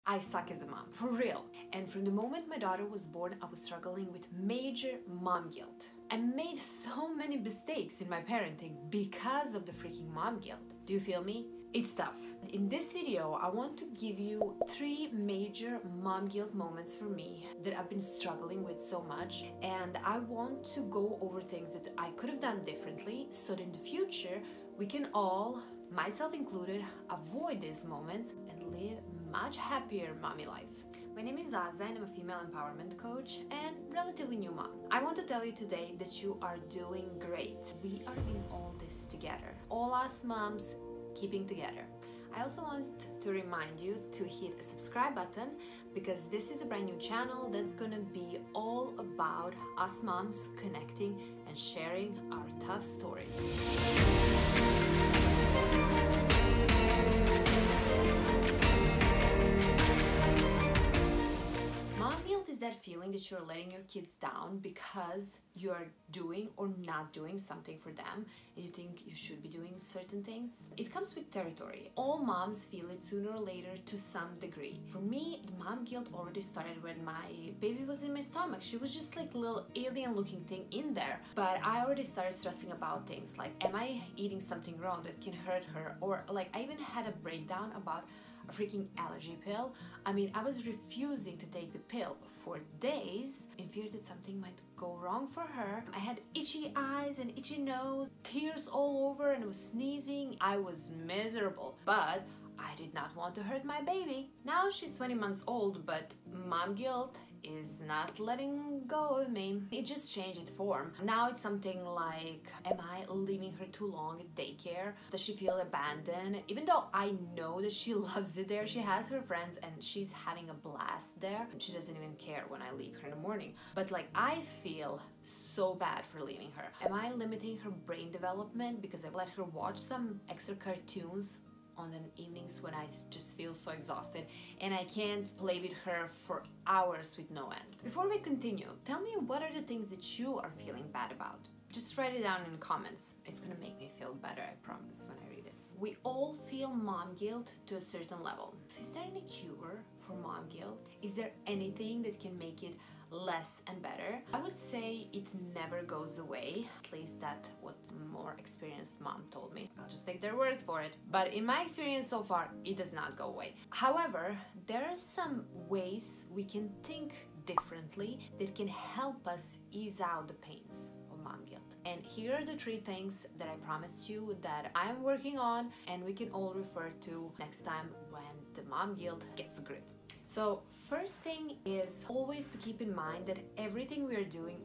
I suck as a mom, for real. And from the moment my daughter was born, I was struggling with major mom guilt. I made so many mistakes in my parenting because of the freaking mom guilt. Do you feel me? It's tough. In this video, I want to give you 3 major mom guilt moments for me that I've been struggling with so much, and I want to go over things that I could have done differently so that in the future we can all, myself included, avoid these moments and live much happier mommy life. My name is Zaza and I'm a female empowerment coach and relatively new mom. I want to tell you today that you are doing great. We are in all this together. All us moms keeping together. I also want to remind you to hit a subscribe button because this is a brand new channel that's gonna be all about us moms connecting and sharing our tough stories. Mom guilt is that feeling that you're letting your kids down because you're doing or not doing something for them and you think you should be doing certain things. It comes with territory. All moms feel it sooner or later to some degree. For me, the mom guilt already started when my baby was in my stomach. She was just like a little alien looking thing in there. But I already started stressing about things like, am I eating something wrong that can hurt her? Or like I even had a breakdown about a freaking allergy pill. I mean, I was refusing to take the pill for days in fear that something might go wrong for her. I had itchy eyes and itchy nose, tears all over, and was sneezing. I was miserable, but I did not want to hurt my baby. Now she's 20 months old, but mom guilt is not letting go of me. It just changed its form. Now it's something like, am I leaving her too long at daycare? Does she feel abandoned? Even though I know that she loves it there, she has her friends and she's having a blast there. She doesn't even care when I leave her in the morning. But like, I feel so bad for leaving her. Am I limiting her brain development because I let her watch some extra cartoons on the evenings when I just feel so exhausted and I can't play with her for hours with no end? Before we continue, tell me what are the things that you are feeling bad about? Just write it down in the comments. It's gonna make me feel better, I promise, when I read it. We all feel mom guilt to a certain level. So is there any cure for mom guilt? Is there anything that can make it less and better? I would say it never goes away. At least that's what more experienced mom told me. I'll just take their words for it. But in my experience so far, it does not go away. However, there are some ways we can think differently that can help us ease out the pains of mom guilt. And here are the 3 things that I promised you that I'm working on and we can all refer to next time when the mom guilt gets a grip. So first thing is always to keep in mind that everything we're doing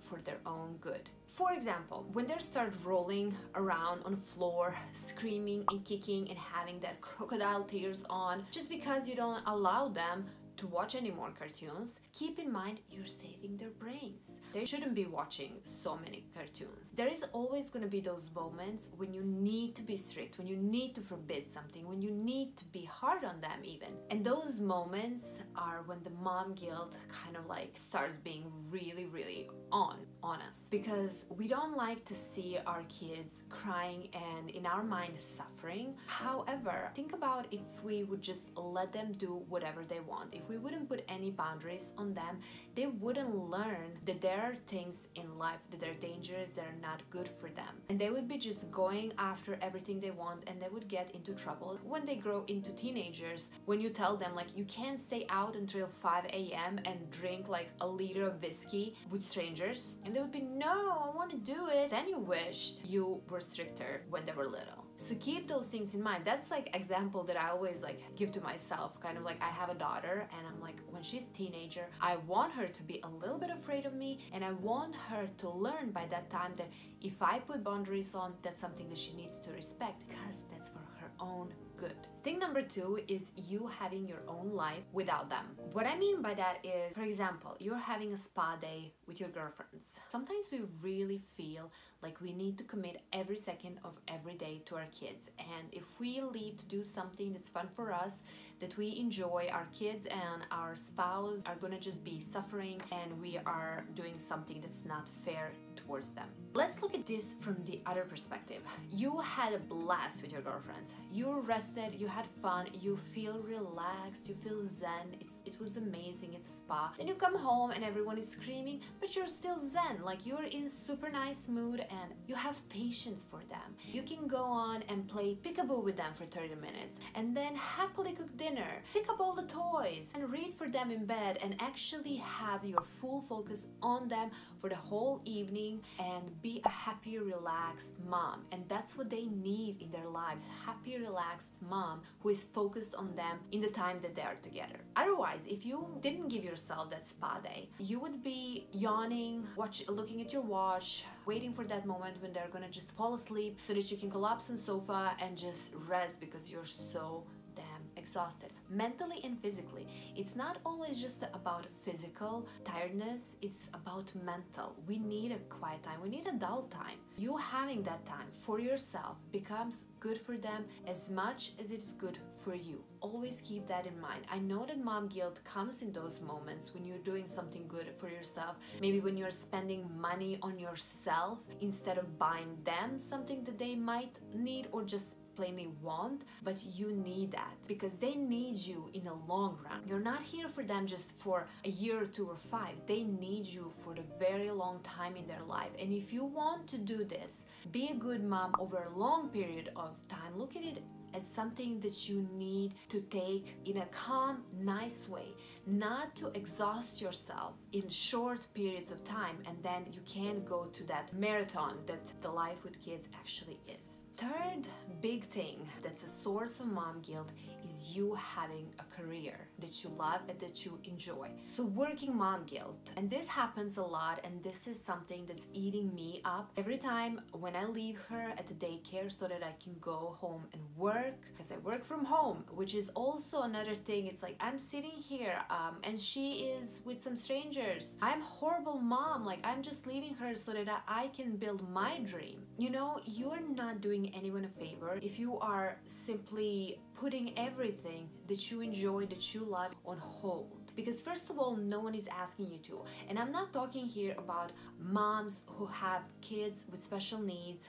for their own good. For example, when they start rolling around on the floor, screaming and kicking and having that crocodile tears on, just because you don't allow them to watch any more cartoons, keep in mind you're saving their brains. They shouldn't be watching so many cartoons. There is always going to be those moments when you need to be strict, when you need to forbid something, when you need to be hard on them even. And those moments are when the mom guilt kind of like starts being really on us. Because we don't like to see our kids crying and in our mind suffering. However, think about if we would just let them do whatever they want. If we wouldn't put any boundaries on them, they wouldn't learn that there are things in life that are dangerous, that are not good for them. And they would be just going after everything they want and they would get into trouble. When they grow into teenagers, when you tell them like you can't stay out until 5 a.m. and drink like a liter of whiskey with strangers, and they would be, no, I want to do it. Then you wished you were stricter when they were little. So keep those things in mind. That's like example that I always like give to myself, kind of like I have a daughter and I'm like, when she's teenager, I want her to be a little bit afraid of me and I want her to learn by that time that if I put boundaries on, that's something that she needs to respect because that's for her own good. Thing number 2 is you having your own life without them. What I mean by that is, for example, you're having a spa day with your girlfriends. Sometimes we really feel like we need to commit every second of every day to our kids, and if we leave to do something that's fun for us, that we enjoy, our kids and our spouse are gonna just be suffering and we are doing something that's not fair to towards them. Let's look at this from the other perspective. You had a blast with your girlfriends. You rested, you had fun, you feel relaxed, you feel zen. It was amazing at the spa. Then you come home and everyone is screaming, but you're still zen, like you're in super nice mood and you have patience for them. You can go on and play peekaboo with them for 30 minutes and then happily cook dinner, pick up all the toys and read for them in bed and actually have your full focus on them for the whole evening and be a happy, relaxed mom. And that's what they need in their lives, happy, relaxed mom who is focused on them in the time that they are together. Otherwise, if you didn't give yourself that spa day, you would be yawning, looking at your watch, waiting for that moment when they're gonna just fall asleep so that you can collapse on the sofa and just rest because you're so damn exhausted, mentally and physically. It's not always just about physical tiredness, it's about mental. We need a quiet time, we need adult time. You having that time for yourself becomes good for them as much as it's good for you. Always keep that in mind. I know that mom guilt comes in those moments when you're doing something good for yourself, maybe when you're spending money on yourself instead of buying them something that they might need or just plainly want, but you need that because they need you in the long run. You're not here for them just for a year or 2 or 5. They need you for a very long time in their life. And if you want to do this, be a good mom over a long period of time, look at it as something that you need to take in a calm, nice way, not to exhaust yourself in short periods of time and then you can't go to that marathon that the life with kids actually is. Third big thing that's a source of mom guilt is you having a career that you love and that you enjoy. So working mom guilt, and this happens a lot, and this is something that's eating me up every time when I leave her at the daycare so that I can go home and work, because I work from home, which is also another thing. It's like I'm sitting here and she is with some strangers. I'm a horrible mom, like I'm just leaving her so that I can build my dream. You know, you're not doing anyone a favor if you are simply putting everything that you enjoy, that you love on hold. Because first of all, no one is asking you to. And I'm not talking here about moms who have kids with special needs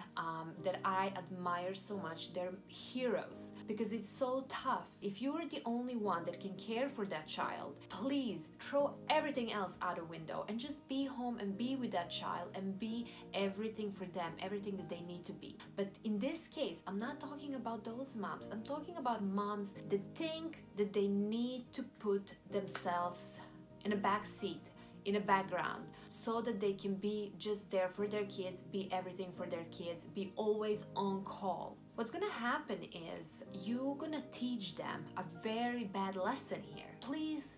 that I admire so much. They're heroes because it's so tough. If you're the only one that can care for that child, please throw everything else out the window and just be home and be with that child and be everything for them, everything that they need to be. But in this case, I'm not talking about those moms. I'm talking about moms that think that they need to put themselves in a back seat, in a background, so that they can be just there for their kids, be everything for their kids, be always on call. What's gonna happen is you're gonna teach them a very bad lesson here. Please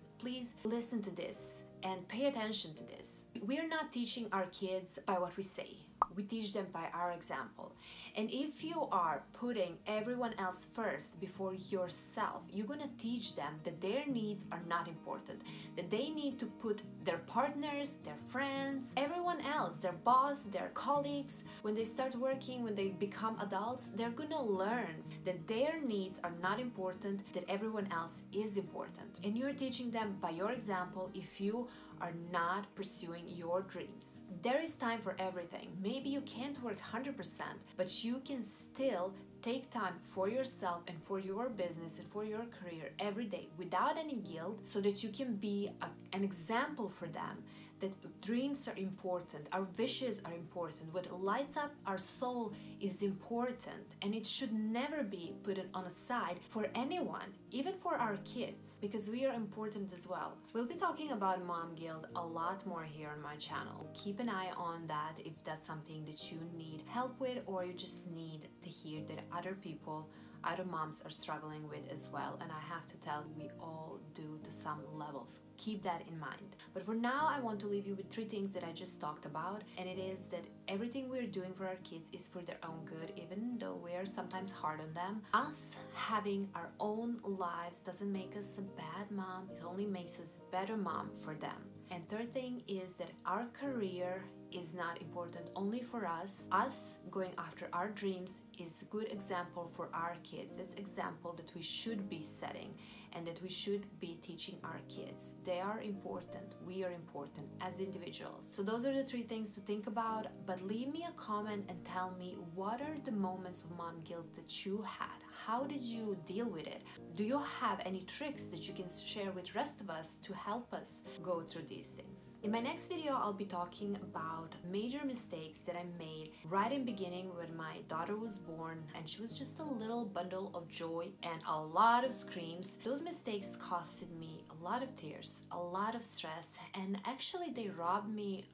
listen to this and pay attention to this. We're not teaching our kids by what we say. We teach them by our example. And if you are putting everyone else first before yourself, you're gonna teach them that their needs are not important, that they need to put their partners, their friends, everyone else, their boss, their colleagues, when they start working, when they become adults, they're gonna learn that their needs are not important, that everyone else is important. And you're teaching them by your example if you are not pursuing your dreams. There is time for everything. Maybe you can't work 100%, but you can still take time for yourself and for your business and for your career every day without any guilt, so that you can be an example for them that dreams are important, our wishes are important, what lights up our soul is important, and it should never be put on a side for anyone, even for our kids, because we are important as well. We'll be talking about mom guilt a lot more here on my channel. Keep an eye on that if that's something that you need help with, or you just need to hear that other people, other moms are struggling with as well. And I have to tell you, we all do to some levels. Keep that in mind. But for now, I want to leave you with 3 things that I just talked about. And it is that everything we're doing for our kids is for their own good, even though we are sometimes hard on them. Us having our own lives doesn't make us a bad mom. It only makes us a better mom for them. And third thing is that our career is not important only for us. Us going after our dreams is a good example for our kids. That's example that we should be setting. and that we should be teaching our kids. They are important. We are important as individuals. So those are the 3 things to think about, but leave me a comment and tell me, what are the moments of mom guilt that you had? How did you deal with it? Do you have any tricks that you can share with the rest of us to help us go through these things? In my next video, I'll be talking about major mistakes that I made right in the beginning when my daughter was born and she was just a little bundle of joy and a lot of screams. Those mistakes costed me a lot of tears, a lot of stress, and actually they robbed me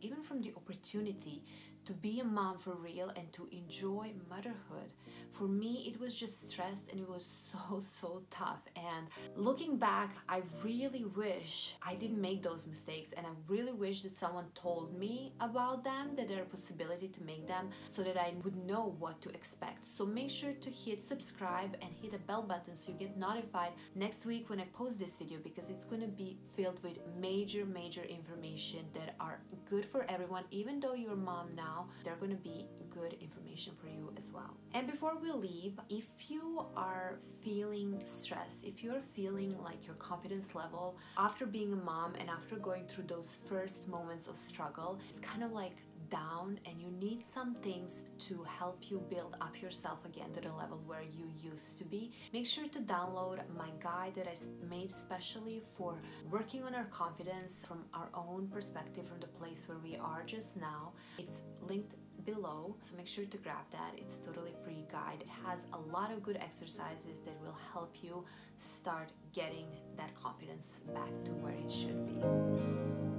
even from the opportunity to be a mom for real and to enjoy motherhood. For me, it was just stress and it was so tough. And looking back, I really wish I didn't make those mistakes, and I really wish that someone told me about them, that there are possibility to make them, so that I would know what to expect. So make sure to hit subscribe and hit a bell button so you get notified next week when I post this video, because it's going to be filled with major information that are good for everyone. Even though you're a mom now, they're going to be good information for you as well. And before we leave, if you are feeling stressed, if you're feeling like your confidence level after being a mom and after going through those first moments of struggle is kind of like down, and you need some things to help you build up yourself again to the level where you used to be, make sure to download my guide that I made specially for working on our confidence from our own perspective, from the place where we are just now. It's linked below, so make sure to grab that. It's totally free guide. It has a lot of good exercises that will help you start getting that confidence back to where it should be.